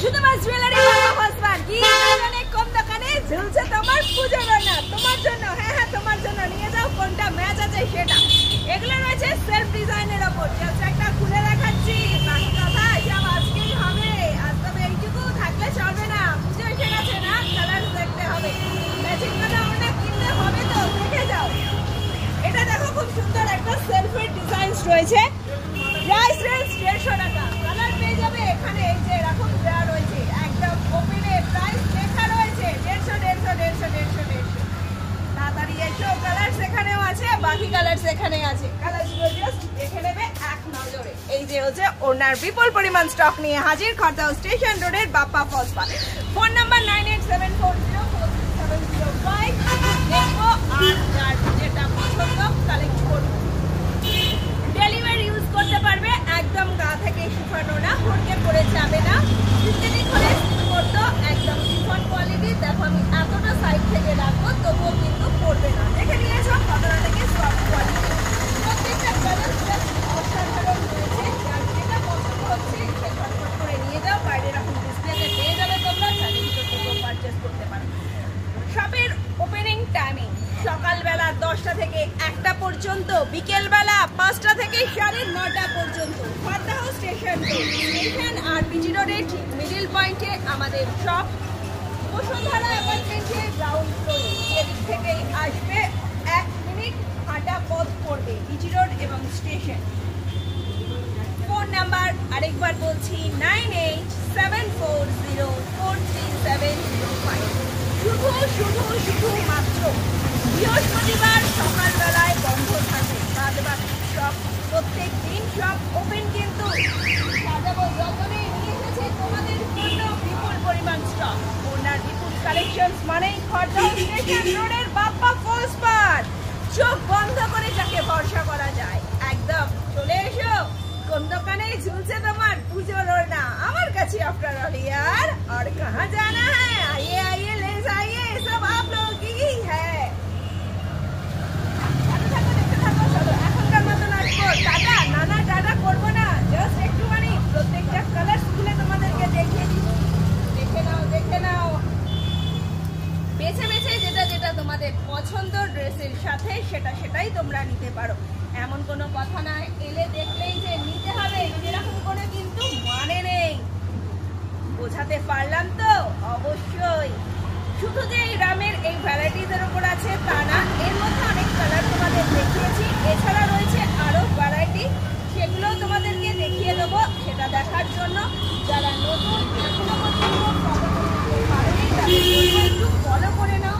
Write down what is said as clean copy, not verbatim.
শুধুমাত্র জুয়েলারি বাবা হসবান কি দোকানে কোন দোকানে ঝুলছে তোমার পুজোর না তোমার জন্য। হ্যাঁ হ্যাঁ তোমার জন্য নিয়ে যাও, কোনটা ম্যাচ আছে সেটা। এগুলো রয়েছে সেলফ ডিজাইনের ওপর। জাস্ট একটা খুলে দেখাচ্ছি, বাকি কথা সব আজকেই হবে। আজ তবে এইটুকু থাকলে চলবে না, পুজো এসে গেছে না, কালার দেখতে হবে, ম্যাচিং করা অনেক কিনতে হবে, তো দেখে যাও। এটা দেখো খুব সুন্দর একটা সেলফের ডিজাইন রয়েছে। প্রাইস রেঞ্জ 150 টাকা। কালার পেয়ে যাবে এখানে, এই যে এরকম দেওয়া রয়েছে, একদম ওপেনে প্রাইস লেখা রয়েছে 150। তাড়াতাড়ি এসো, কালার সেখানেও আছে, বাকি কালার সেখানে আছে। কালারগুলো জাস্ট দেখে নেবে এক নজরে। এই যে হচ্ছে ওনার বিপুল পরিমাণ স্টক নিয়ে হাজির খড়দহ স্টেশন রোডের বাপ্পা ফলস। Phone number 9874046705। দেখবো আর যার যেটা পছন্দ কালেক্ট করবো। ডেলিভারি ইউজ করতে পারবে, একদম গা থেকে শুকানো না, হড়কে পড়ে যাবে না। সিনথেটিক হলে করতো একদম শিফন কোয়ালিটি। দেখো আমি এতটা সাইড থেকে রাখবো তবুও কিন্তু পড়বে না। দেখে নিয়েছো কতটা থেকে সফট কোয়ালিটি। প্রত্যেকটা কালার অসাধারণ রয়েছে, যার যেটা পছন্দ হচ্ছে সে ঝটপট করে নিয়ে যাও। বাইরে এরকম ডিসপ্লেতে পেয়ে যাবে, তোমরা চাইলে ভিতর থেকেও পারচেস করতে পারো। শপের ওপেনিং টাইমিং সকালবেলা 10টা থেকে 1টা পর্যন্ত, বিকেলবেলা 5টা থেকে 9:30 পর্যন্ত। খড়দহ স্টেশন আর বিজি রোডের ঠিক মিডিল পয়েন্টে আমাদের শপ। বসুন্ধরা অ্যাপার্টমেন্টের গ্রাউন্ড ফ্লোরে, এদিক থেকেই আসবে 1 মিনিট হাঁটা পথ পড়বে বিজি রোড এবং স্টেশন। ফোন নাম্বার আরেকবার বলছি 9874043705। শুধু মাত্র বৃহস্পতিবার সকালবেলায় বন্ধ থাকে, বাদ বাকি সব প্রত্যেক দিন সব ওপেন। কিন্তু সাজাবো যতনে নিয়ে এসেছে তোমাদের জন্য বিপুল পরিমাণ স্টক। ওনার বিপুল কালেকশনস মানেই খড়দহ স্টেশন রোডের বাপ্পা ফলস পার। চোখ বন্ধ করে যাকে ভরসা করা যায়, একদম চলে এসো। কোন দোকানে ঝুলছে তোমার পুজোর না, আমার কাছে आफ्टर ऑल यार और कहाँ जाना है। आइए ले जाइए, सब आप लोगों की ही है। চলো এখনকার মতন আসবো, টাটা। নানা টাটা করবো না, জাস্ট একটুখানি প্রত্যেকটা কালার খুলে তোমাদেরকে দেখিয়ে দিচ্ছি। দেখে নাও বেছে বেছে যেটা তোমাদের পছন্দ ড্রেসের সাথে সেটাই তোমরা নিতে পারো। এমন কোনো কথা না এলে দেখলেই যে নিতে হবে, সেরকম কোনো কিন্তু মানে নেই। বোঝাতে পারলাম তো? অবশ্যই। শুধু যে এই রামের এই ভ্যারাইটিজের উপর আছে তা না, এর মধ্যে অনেক কালার তোমাদের দেখিয়েছি। এছাড়া রয়েছে আরো ভ্যারাইটি, সেগুলো তোমাদেরকে দেখিয়ে দেবো। সেটা দেখার জন্য যারা নতুন এখনো পর্যন্ত ফলো করতে পারেনি তাদের একটু ফলো করে নাও।